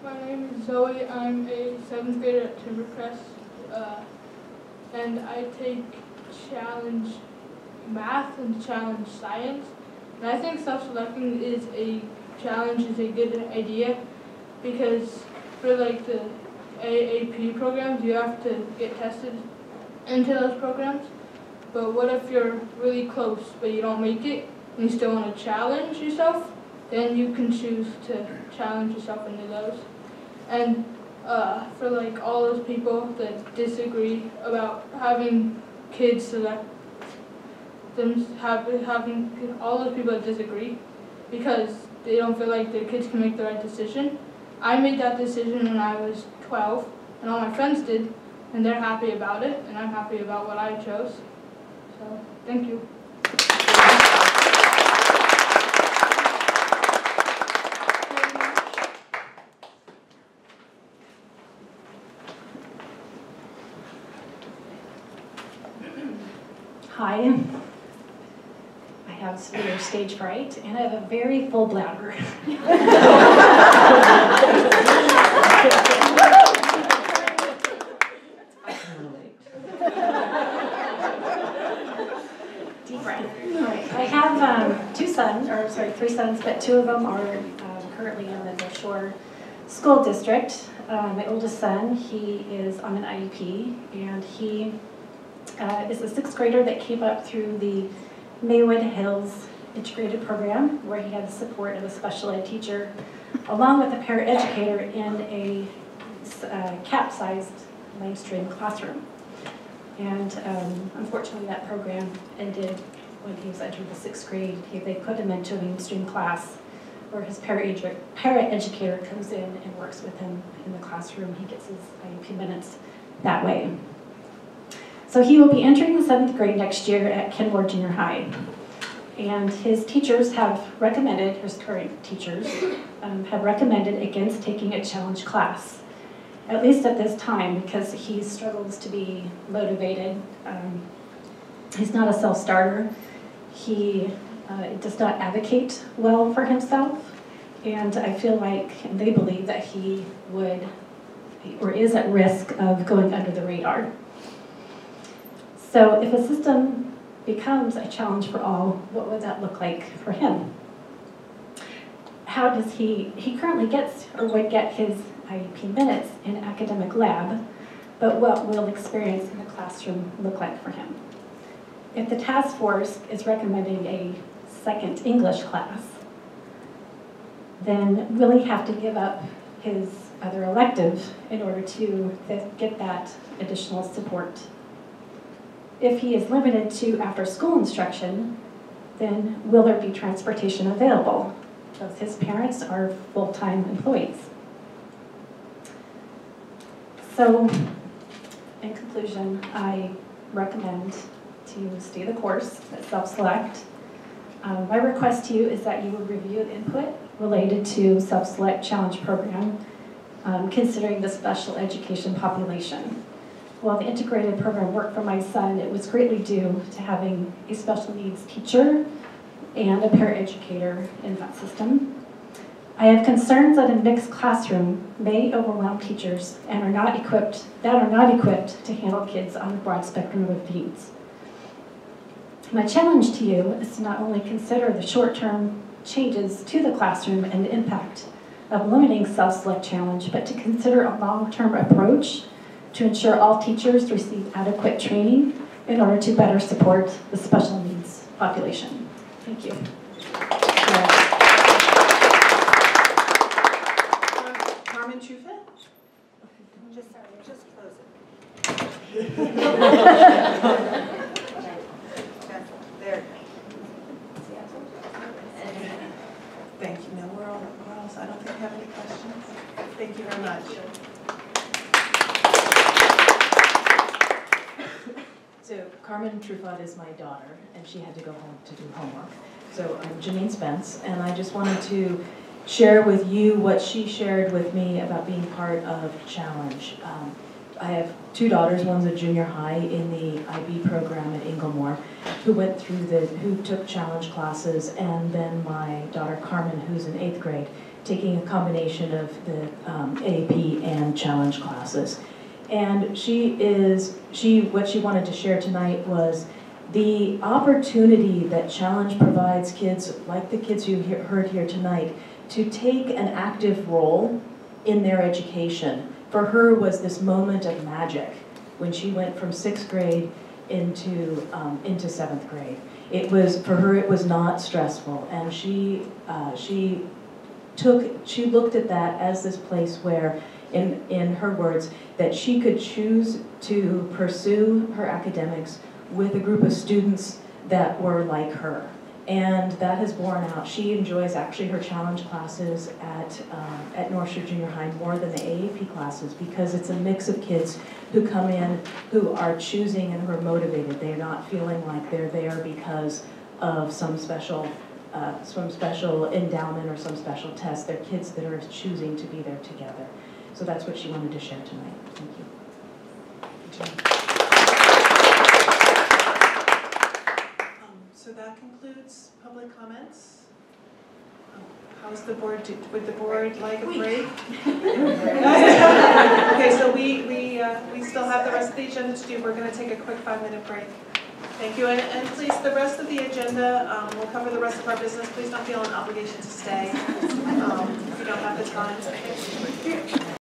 My name is Zoe. I'm a 7th grader at Timbercrest, and I take challenge math and challenge science. And I think self-selecting is a challenge is a good idea because for like the AAP programs, you have to get tested into those programs. But what if you're really close but you don't make it and you still want to challenge yourself? Then you can choose to challenge yourself into those. And for like all those people that disagree about having kids select them, having all those people that disagree because they don't feel like their kids can make the right decision. I made that decision when I was 12, and all my friends did, and they're happy about it, and I'm happy about what I chose. So, thank you. Hi, I have severe stage fright and I have a very full bladder. Deep breath. All right. I have three sons, but 2 of them are currently in the North Shore School District. My oldest son, he is on an IEP, and he is a 6th grader that came up through the Maywood Hills integrated program where he had the support of a special ed teacher along with a paraeducator in a capsized mainstream classroom. And unfortunately that program ended when he was entering the 6th grade. They put him into a mainstream class where his para-educator comes in and works with him in the classroom. He gets his IEP minutes that way. So he will be entering the 7th grade next year at Kenmore Junior High. And his teachers have recommended, his current teachers, have recommended against taking a challenge class, at least at this time, because he struggles to be motivated. He's not a self-starter. He does not advocate well for himself. And I feel like, and they believe that he would, or is at risk of going under the radar. So if a system becomes a challenge for all, what would that look like for him? How does he currently gets or would get his IEP minutes in academic lab, but what will experience in the classroom look like for him? If the task force is recommending a second English class, then will he have to give up his other elective in order to get that additional support? If he is limited to after-school instruction, then will there be transportation available? Both his parents are full-time employees. So, in conclusion, I recommend to stay the course at self-select. My request to you is that you would review the input related to self-select challenge program, considering the special education population. While the integrated program worked for my son, it was greatly due to having a special needs teacher and a paraeducator in that system. I have concerns that a mixed classroom may overwhelm teachers and are not equipped to handle kids on a broad spectrum of needs. My challenge to you is to not only consider the short-term changes to the classroom and the impact of limiting self-select challenge, but to consider a long-term approach to ensure all teachers receive adequate training in order to better support the special needs population. Thank you. Carmen Trufa? Just close it. There. Thank you. No, we're all set. I don't think we have any questions. Thank you very much. So Carmen Truffaut is my daughter, and she had to go home to do homework. So I'm Janine Spence, and I just wanted to share with you what she shared with me about being part of Challenge. I have two daughters. One's a junior high in the IB program at Inglemore, who took Challenge classes, and then my daughter Carmen, who's in 8th grade, taking a combination of the AP and Challenge classes. And what she wanted to share tonight was the opportunity that Challenge provides kids, like the kids you heard here tonight, to take an active role in their education. For her was this moment of magic when she went from 6th grade into 7th grade. For her it was not stressful, and she looked at that as this place where, in her words, that she could choose to pursue her academics with a group of students that were like her. And that has borne out. She enjoys actually her challenge classes at North Shore Junior High more than the AAP classes, because it's a mix of kids who come in who are choosing and who are motivated. They're not feeling like they're there because of some special endowment or some special test. They're kids that are choosing to be there together. So that's what she wanted to share tonight. Thank you. So that concludes public comments. How's the board? Would the board like a break? Okay, so we still have the rest of the agenda to do. We're going to take a quick 5-minute break. Thank you, and please, the rest of the agenda, we'll cover the rest of our business. Please don't feel an obligation to stay if you don't have the time.